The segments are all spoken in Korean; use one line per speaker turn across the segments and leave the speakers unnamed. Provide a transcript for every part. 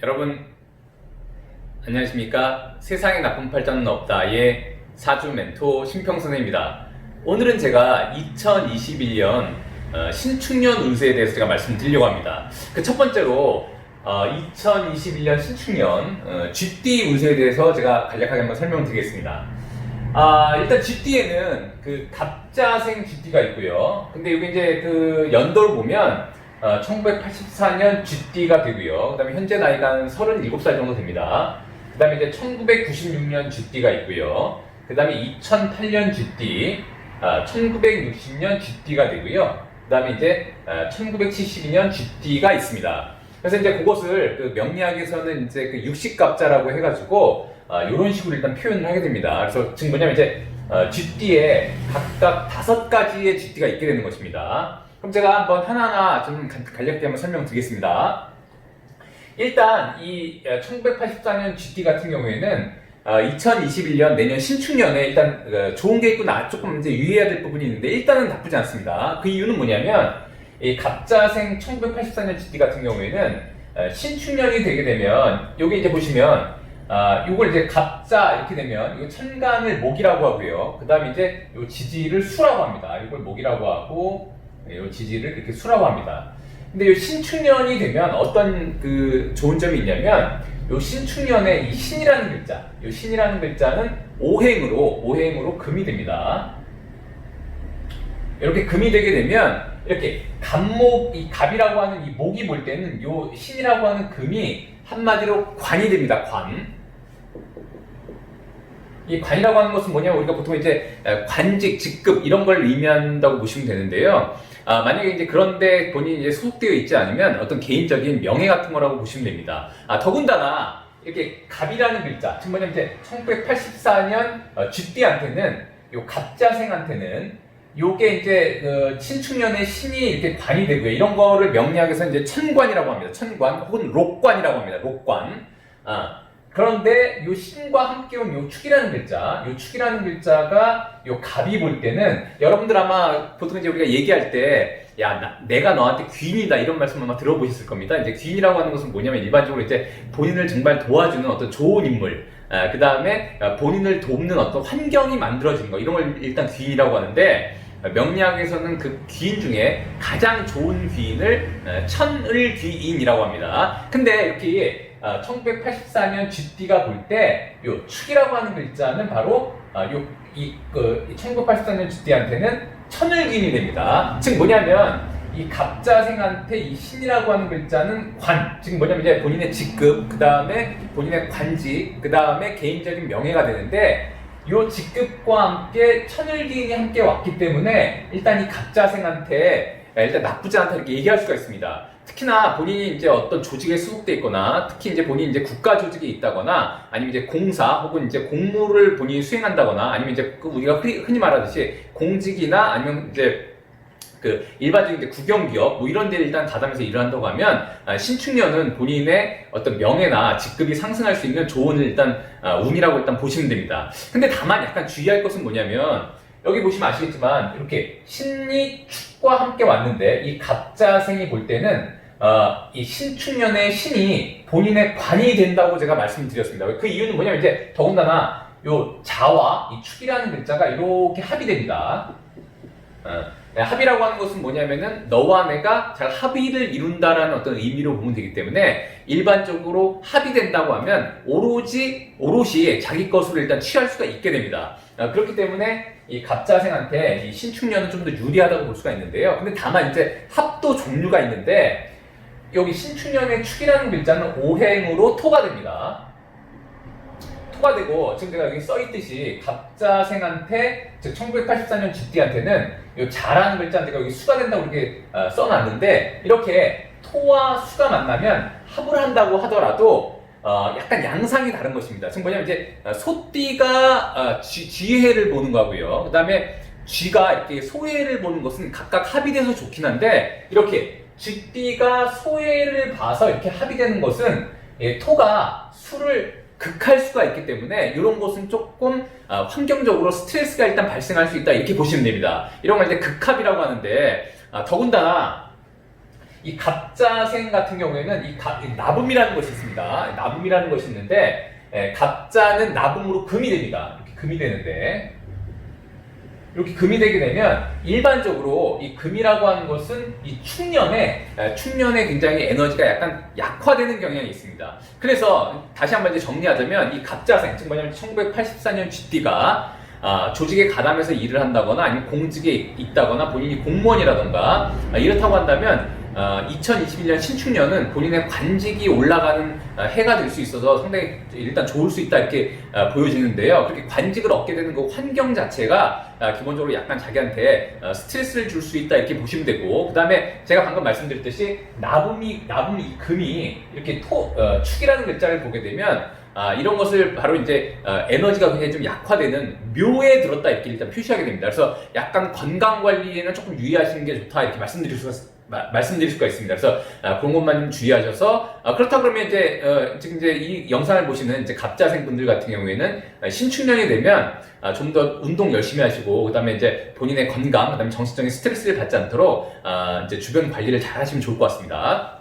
여러분 안녕하십니까? 세상에 나쁜 팔자는 없다의 사주 멘토 신평선입니다. 오늘은 제가 2021년 신축년 운세에 대해서 제가 말씀드리려고 합니다. 그 첫 번째로 2021년 신축년 쥐띠 운세에 대해서 제가 간략하게 한번 설명드리겠습니다. 일단 쥐띠에는 그 갑자생 쥐띠가 있고요. 근데 여기 이제 그 연도를 보면 1984년 쥐띠가 되고요. 그 다음에 현재 나이가 한 37살 정도 됩니다. 그 다음에 이제 1996년 쥐띠가 있고요. 그 다음에 2008년 쥐띠, 1960년 쥐띠가 되고요. 그 다음에 이제 1972년 쥐띠가 있습니다. 그래서 이제 그것을 그 명리학에서는 이제 그 육식갑자라고 해가지고 이런 식으로 일단 표현을 하게 됩니다. 그래서 지금 뭐냐면 이제 쥐띠에 각각 5가지의 쥐띠가 있게 되는 것입니다. 그럼 제가 한번 하나하나 좀 간략하게 한번 설명드리겠습니다. 일단 이 1984년 쥐띠 같은 경우에는 2021년 내년 신축년에 일단 좋은 게 있고 조금 이제 유의해야 될 부분이 있는데 일단은 나쁘지 않습니다. 그 이유는 뭐냐면 이 갑자생 1984년 쥐띠 같은 경우에는 신축년이 되게 되면 여기 이제 보시면 요걸 이제 갑자 이렇게 되면 이 천간을 목이라고 하고요. 그 다음에 이제 요 지지를 수라고 합니다. 이걸 목이라고 하고 이 지지를 이렇게 수라고 합니다. 근데 이 신축년이 되면 어떤 그 좋은 점이 있냐면 이 신축년에 이 신이라는 글자, 이 신이라는 글자는 오행으로 금이 됩니다. 이렇게 금이 되게 되면 이렇게 갑목, 이 갑이라고 하는 이 목이 볼 때는 이 신이라고 하는 금이 한마디로 관이 됩니다. 관. 이 관이라고 하는 것은 뭐냐면 우리가 보통 이제 관직, 직급 이런 걸 의미한다고 보시면 되는데요. 만약에 이제 그런데 본인이 이제 소속되어 있지 않으면 어떤 개인적인 명예 같은 거라고 보시면 됩니다. 더군다나 이렇게 갑이라는 글자, 즉 뭐냐면 이제 1984년 쥐띠한테는 요 갑자생한테는 요게 이제 신축년의 신이 이렇게 관이 되고요. 이런 거를 명리학에서 이제 천관이라고 합니다. 천관 혹은 록관이라고 합니다. 록관. 그런데 요 신과 함께 온 요 축이라는 글자, 요 축이라는 글자가 요 갑이 볼 때는 여러분들 아마 보통 이제 우리가 얘기할 때 내가 너한테 귀인이다 이런 말씀 아마 들어보셨을 겁니다. 이제 귀인이라고 하는 것은 뭐냐면 일반적으로 이제 본인을 정말 도와주는 어떤 좋은 인물, 그 다음에 본인을 돕는 어떤 환경이 만들어지는 거 이런 걸 일단 귀인이라고 하는데 명리학에서는 그 귀인 중에 가장 좋은 귀인을 천을귀인이라고 합니다. 근데 이렇게 1984년 쥐띠가 볼 때 요 축이라고 하는 글자는 바로 1984년 쥐띠한테는 천을귀인이 됩니다. 즉 뭐냐면 이 갑자생한테 이 신이라고 하는 글자는 관, 즉 뭐냐면 이제 본인의 직급, 그 다음에 본인의 관직, 그 다음에 개인적인 명예가 되는데 요 직급과 함께 천을귀인이 함께 왔기 때문에 일단 이 갑자생한테 일단 나쁘지 않다 이렇게 얘기할 수가 있습니다. 특히나 본인이 이제 어떤 조직에 소속돼 있거나 특히 이제 본인이 이제 국가 조직에 있다거나 아니면 이제 공사 혹은 이제 공무를 본인이 수행한다거나 아니면 이제 우리가 흔히 말하듯이 공직이나 아니면 이제 그 일반적인 이제 국영기업 뭐 이런 데 일단 가담해서 일을 한다고 하면 신축년은 본인의 어떤 명예나 직급이 상승할 수 있는 좋은 일단 운이라고 일단 보시면 됩니다. 근데 다만 약간 주의할 것은 뭐냐면 여기 보시면 아시겠지만 이렇게 신이 축과 함께 왔는데 이 갑자생이 볼 때는 이 신축년의 신이 본인의 관이 된다고 제가 말씀드렸습니다. 그 이유는 뭐냐면 이제 더군다나 요 자와 이 축이라는 글자가 이렇게 합이 됩니다. 합이라고 하는 것은 뭐냐면은 너와 내가 잘 합의를 이룬다라는 어떤 의미로 보면 되기 때문에 일반적으로 합이 된다고 하면 오롯이 자기 것으로 일단 취할 수가 있게 됩니다. 그렇기 때문에 이 갑자생한테 이 신축년은 좀 더 유리하다고 볼 수가 있는데요. 근데 다만 이제 합도 종류가 있는데 여기 신축년의 축이라는 글자는 오행으로 토가 됩니다. 토가 되고 지금 제가 여기 써있듯이 갑자생한테 즉 1984년 쥐띠한테는 이 자라는 글자는 제가 여기 수가 된다고 이렇게 써놨는데 이렇게 토와 수가 만나면 합을 한다고 하더라도 약간 양상이 다른 것입니다. 지금 뭐냐면 이제 소띠가 쥐해를 보는 거고요. 그 다음에 쥐가 이렇게 소해를 보는 것은 각각 합이 돼서 좋긴 한데 이렇게 쥐띠가 소해를 봐서 이렇게 합이 되는 것은 토가 수를 극할 수가 있기 때문에 이런 것은 조금 환경적으로 스트레스가 일단 발생할 수 있다 이렇게 보시면 됩니다. 이런 걸 이제 극합이라고 하는데 더군다나 이 갑자생 같은 경우에는 이 나붐이라는 것이 있습니다. 나붐이라는 것이 있는데 갑자는 나붐으로 금이 됩니다. 이렇게 금이 되는데 이렇게 금이 되게 되면 일반적으로 이 금이라고 하는 것은 이 충년에 굉장히 에너지가 약간 약화되는 경향이 있습니다. 그래서 다시 한번 이제 정리하자면 이 갑자생, 즉 뭐냐면 1984년 GT가 조직에 가담해서 일을 한다거나 아니면 공직에 있다거나 본인이 공무원이라던가 이렇다고 한다면 2021년 신축년은 본인의 관직이 올라가는 해가 될 수 있어서 상당히 일단 좋을 수 있다 이렇게 보여지는데요. 그렇게 관직을 얻게 되는 그 환경 자체가 기본적으로 약간 자기한테 스트레스를 줄 수 있다 이렇게 보시면 되고, 그 다음에 제가 방금 말씀드렸듯이 나붐이 금이 이렇게 축이라는 글자를 보게 되면 이런 것을 바로 이제 에너지가 굉장히 좀 약화되는 묘에 들었다 이렇게 일단 표시하게 됩니다. 그래서 약간 건강 관리에는 조금 유의하시는 게 좋다 이렇게 말씀드릴 수가 있습니다. 그래서 그런 것만 좀 주의하셔서 그렇다 그러면 이제 지금 이제 이 영상을 보시는 이제 갑자생 분들 같은 경우에는 신축년이 되면 좀 더 운동 열심히 하시고, 그다음에 이제 본인의 건강, 그다음에 정신적인 스트레스를 받지 않도록 이제 주변 관리를 잘 하시면 좋을 것 같습니다.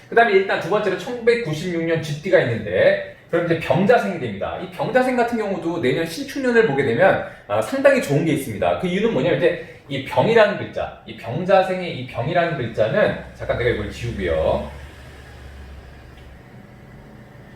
그다음에 일단 두 번째로 1996년 GT가 있는데, 그럼 이제 병자생이 됩니다. 이 병자생 같은 경우도 내년 신축년을 보게 되면 상당히 좋은 게 있습니다. 그 이유는 뭐냐면 이제 이 병이라는 글자, 이 병자생의 이 병이라는 글자는, 잠깐 내가 이걸 지우고요.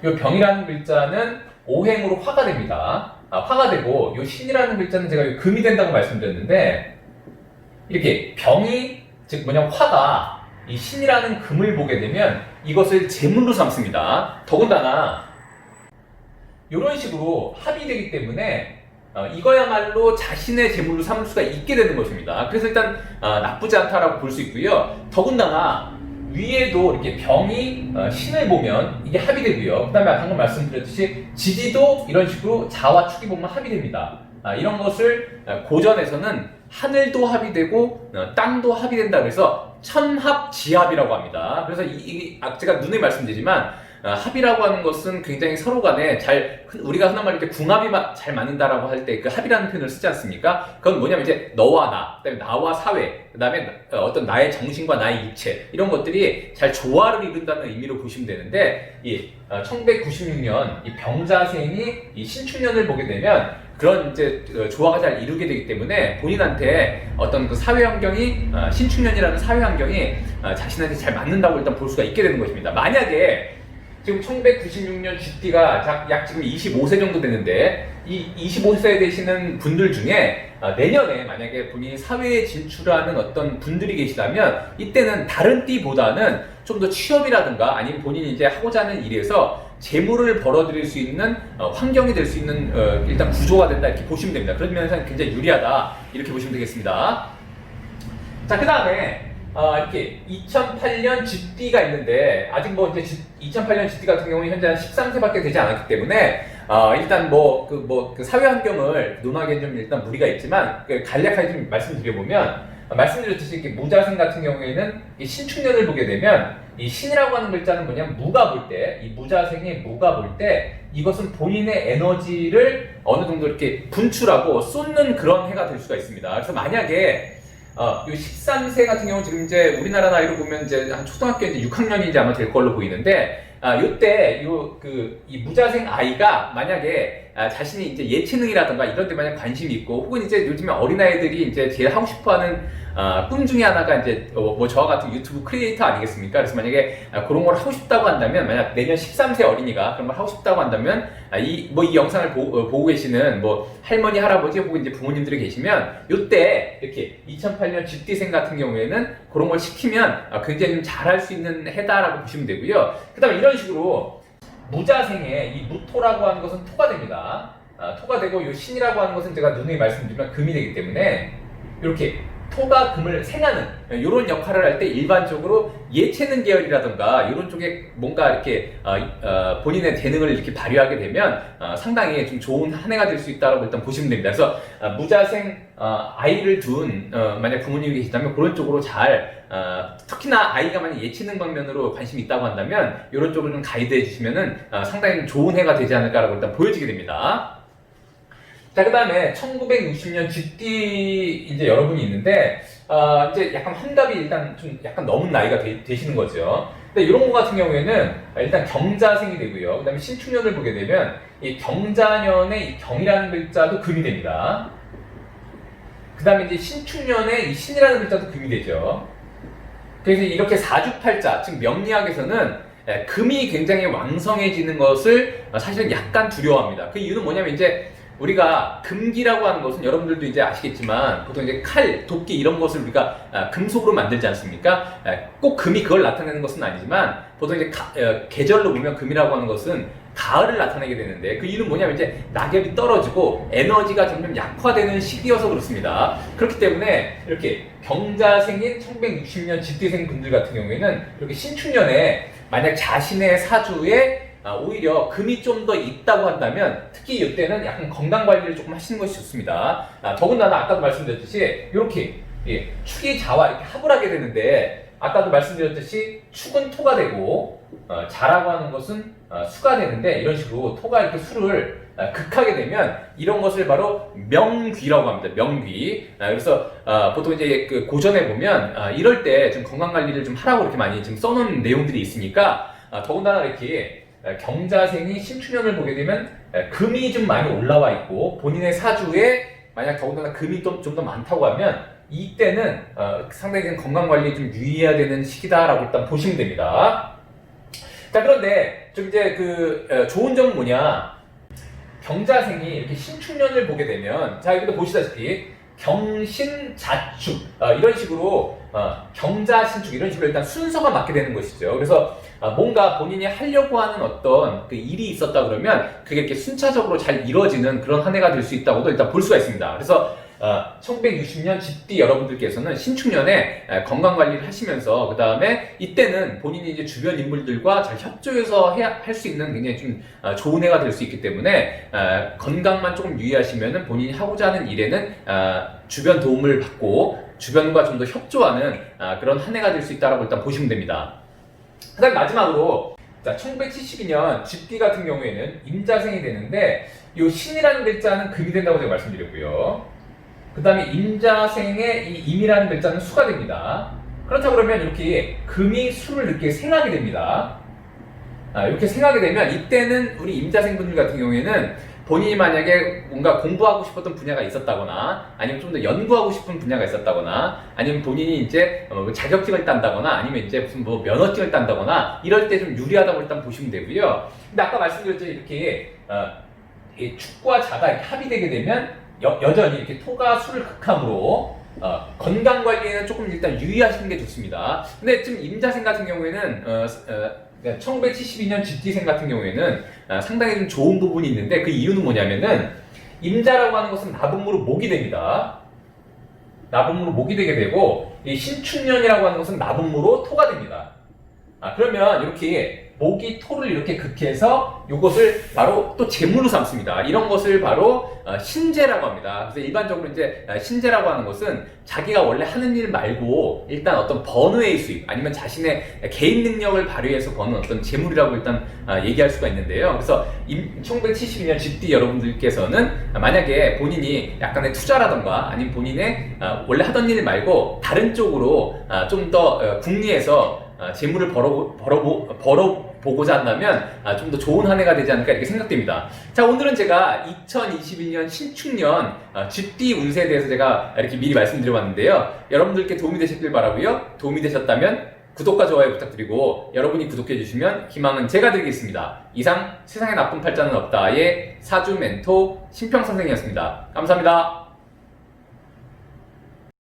이 병이라는 글자는 오행으로 화가 됩니다. 화가 되고, 이 신이라는 글자는 제가 금이 된다고 말씀드렸는데, 이렇게 병이, 즉 뭐냐면 화가 이 신이라는 금을 보게 되면 이것을 제물로 삼습니다. 더군다나 이런 식으로 합이 되기 때문에 이거야말로 자신의 제물로 삼을 수가 있게 되는 것입니다. 그래서 일단 나쁘지 않다라고 볼 수 있고요. 더군다나 위에도 이렇게 병이 신을 보면 이게 합이 되고요. 그 다음에 방금 말씀드렸듯이 지지도 이런 식으로 자와 축이 보면 합이 됩니다. 이런 것을 고전에서는 하늘도 합이 되고 땅도 합이 된다 그래서 천합지합이라고 합니다. 그래서 제가 누누이 말씀드리지만 합이라고 하는 것은 굉장히 서로 간에 우리가 흔한 말로 이렇게 궁합이 잘 맞는다라고 할 때 그 합이라는 표현을 쓰지 않습니까? 그건 뭐냐면 이제 너와 나, 그다음에 나와 사회, 그다음에 어떤 나의 정신과 나의 육체, 이런 것들이 잘 조화를 이룬다는 의미로 보시면 되는데, 이 1996년 이 병자생이 이 신축년을 보게 되면 그런 이제 조화가 잘 이루게 되기 때문에 본인한테 어떤 그 사회 환경이 신축년이라는 사회 환경이 자신한테 잘 맞는다고 일단 볼 수가 있게 되는 것입니다. 만약에 지금 1996년 GT가 약 지금 25세 정도 되는데, 이 25세 되시는 분들 중에 내년에 만약에 본인이 사회에 진출하는 어떤 분들이 계시다면 이때는 다른 띠보다는 좀 더 취업이라든가 아니면 본인이 이제 하고자 하는 일에서 재물을 벌어들일 수 있는 환경이 될 수 있는 일단 구조가 된다 이렇게 보시면 됩니다. 그런 면에서는 굉장히 유리하다 이렇게 보시면 되겠습니다. 자, 그 다음에 이렇게 2008년 GT가 있는데, 아직 뭐 이제 2008년 GT 같은 경우는 현재 한 13세밖에 되지 않았기 때문에 일단 그 사회 환경을 논하기엔 좀 일단 무리가 있지만 간략하게 좀 말씀드려보면, 말씀드렸듯이 이렇게 무자생 같은 경우에는 이 신축년을 보게 되면 이 신이라고 하는 글자는 뭐냐면 무가 볼 때, 이 무자생의 무가 볼 때 이것은 본인의 에너지를 어느 정도 이렇게 분출하고 쏟는 그런 해가 될 수가 있습니다. 그래서 만약에 요 13세 같은 경우 지금 이제 우리나라 나이로 보면 이제 한 초등학교 이제 6학년인지 아마 될 걸로 보이는데, 요때 이 무자생 아이가 만약에 자신이 이제 예체능이라든가 이런 데 만약 관심이 있고, 혹은 이제 요즘에 어린아이들이 이제 제일 하고 싶어 하는 꿈 중에 하나가 이제 뭐 저와 같은 유튜브 크리에이터 아니겠습니까? 그래서 만약에 그런 걸 하고 싶다고 한다면, 만약 내년 13세 어린이가 그런 걸 하고 싶다고 한다면 이 영상을 보고 계시는 뭐 할머니, 할아버지 혹은 이제 부모님들이 계시면 요때 이렇게 2008년 GT생 같은 경우에는 그런 걸 시키면 굉장히 좀 잘할 수 있는 해다라고 보시면 되고요. 그 다음에 이런 식으로 무자생의 이 무토라고 하는 것은 토가 됩니다. 토가 되고 요 신이라고 하는 것은 제가 누누이 말씀드리면 금이 되기 때문에 이렇게 토가 금을 생하는 이런 역할을 할 때 일반적으로 예체능 계열이라든가 이런 쪽에 뭔가 이렇게 본인의 재능을 이렇게 발휘하게 되면 상당히 좀 좋은 한 해가 될 수 있다고 일단 보시면 됩니다. 그래서 무자생 아이를 둔 만약 부모님이 계시다면 그런 쪽으로 잘 특히나 아이가 만약 예체능 방면으로 관심이 있다고 한다면 이런 쪽을 좀 가이드해 주시면은 상당히 좋은 해가 되지 않을까라고 일단 보여지게 됩니다. 자, 그 다음에 1960년 GT 이제 여러분이 있는데, 이제 약간 환갑이 일단 좀 약간 넘은 나이가 되시는 거죠. 근데 이런 거 같은 경우에는 일단 경자생이 되고요. 그 다음에 신축년을 보게 되면 이 경자년의 이 경이라는 글자도 금이 됩니다. 그 다음에 이제 신축년에 이 신이라는 글자도 금이 되죠. 그래서 이렇게 사주팔자, 즉 명리학에서는 금이 굉장히 왕성해지는 것을 사실은 약간 두려워합니다. 그 이유는 뭐냐면 이제 우리가 금기라고 하는 것은 여러분들도 이제 아시겠지만 보통 이제 칼, 도끼 이런 것을 우리가 금속으로 만들지 않습니까? 꼭 금이 그걸 나타내는 것은 아니지만 보통 이제 계절로 보면 금이라고 하는 것은 가을을 나타내게 되는데 그 이유는 뭐냐면 이제 낙엽이 떨어지고 에너지가 점점 약화되는 시기여서 그렇습니다. 그렇기 때문에 이렇게 경자생인 1960년 집디생 분들 같은 경우에는 이렇게 신축년에 만약 자신의 사주에 오히려 금이 좀 더 있다고 한다면 특히 이때는 약간 건강 관리를 조금 하시는 것이 좋습니다. 더군다나 아까도 말씀드렸듯이 이렇게 축이 자와 이렇게 합을 하게 되는데 아까도 말씀드렸듯이 축은 토가 되고 자라고 하는 것은 수가 되는데 이런 식으로 토가 이렇게 수를 극하게 되면 이런 것을 바로 명귀라고 합니다. 명귀. 그래서 보통 이제 그 고전에 보면 이럴 때 좀 건강 관리를 좀 하라고 이렇게 많이 좀 써놓은 내용들이 있으니까 더군다나 이렇게 경자생이 신축년을 보게 되면 금이 좀 많이 올라와 있고 본인의 사주에 만약 더군다나 금이 좀 더 많다고 하면 이때는 상당히 건강관리에 좀 유의해야 되는 시기다라고 일단 보시면 됩니다. 자, 그런데 좀 이제 좋은 점은 뭐냐, 경자생이 이렇게 신축년을 보게 되면 자 여기도 보시다시피 경신자축 이런 식으로 경자신축 이런 식으로 일단 순서가 맞게 되는 것이죠. 그래서 뭔가 본인이 하려고 하는 어떤 그 일이 있었다 그러면 그게 이렇게 순차적으로 잘 이루어지는 그런 한 해가 될 수 있다고도 일단 볼 수가 있습니다. 그래서 1960년 집디 여러분들께서는 신축년에 건강관리를 하시면서 그 다음에 이때는 본인이 이제 주변 인물들과 잘 협조해서 할 수 있는 굉장히 좀 좋은 해가 될 수 있기 때문에 건강만 조금 유의하시면은 본인이 하고자 하는 일에는 주변 도움을 받고 주변과 좀 더 협조하는 그런 한 해가 될 수 있다라고 일단 보시면 됩니다. 그 다음 마지막으로 자 1972년 집디 같은 경우에는 임자생이 되는데 이 신이라는 글자는 금이 된다고 제가 말씀드렸고요. 그 다음에 임자생의 이 임이라는 글자는 수가 됩니다. 그렇다 그러면 이렇게 금이 수를 이렇게 생하게 됩니다. 이렇게 생하게 되면 이때는 우리 임자생분들 같은 경우에는 본인이 만약에 뭔가 공부하고 싶었던 분야가 있었다거나 아니면 좀 더 연구하고 싶은 분야가 있었다거나 아니면 본인이 이제 자격증을 딴다거나 아니면 이제 무슨 뭐 면허증을 딴다거나 이럴 때 좀 유리하다고 일단 보시면 되고요. 근데 아까 말씀드렸죠, 이렇게 축과 자가 이렇게 합의되게 되면 여전히 이렇게 토가 수를 극함으로 건강 관리에는 조금 일단 유의하시는 게 좋습니다. 근데 지금 임자생 같은 경우에는 1972년 집디생 같은 경우에는 상당히 좀 좋은 부분이 있는데 그 이유는 뭐냐면은 임자라고 하는 것은 나분무로 목이 됩니다. 나분무로 목이 되게 되고 이 신축년이라고 하는 것은 나분무로 토가 됩니다. 그러면 이렇게 목이 토를 이렇게 극해서 이것을 바로 또 재물로 삼습니다. 이런 것을 바로 신재라고 합니다. 그래서 일반적으로 이제 신재라고 하는 것은 자기가 원래 하는 일 말고 일단 어떤 번외의 수입 아니면 자신의 개인 능력을 발휘해서 버는 어떤 재물이라고 일단 얘기할 수가 있는데요. 그래서 1972년 집디 여러분들께서는 만약에 본인이 약간의 투자라던가 아니면 본인의 원래 하던 일 말고 다른 쪽으로 좀 더 궁리해서 재물을 벌어보고자 한다면 좀 더 좋은 한 해가 되지 않을까 이렇게 생각됩니다. 자, 오늘은 제가 2021년 신축년 집디 운세에 대해서 제가 이렇게 미리 말씀드려봤는데요. 여러분들께 도움이 되셨길 바라고요. 도움이 되셨다면 구독과 좋아요 부탁드리고 여러분이 구독해주시면 희망은 제가 드리겠습니다. 이상 세상에 나쁜 팔자는 없다의 사주 멘토 신평선생이었습니다. 감사합니다.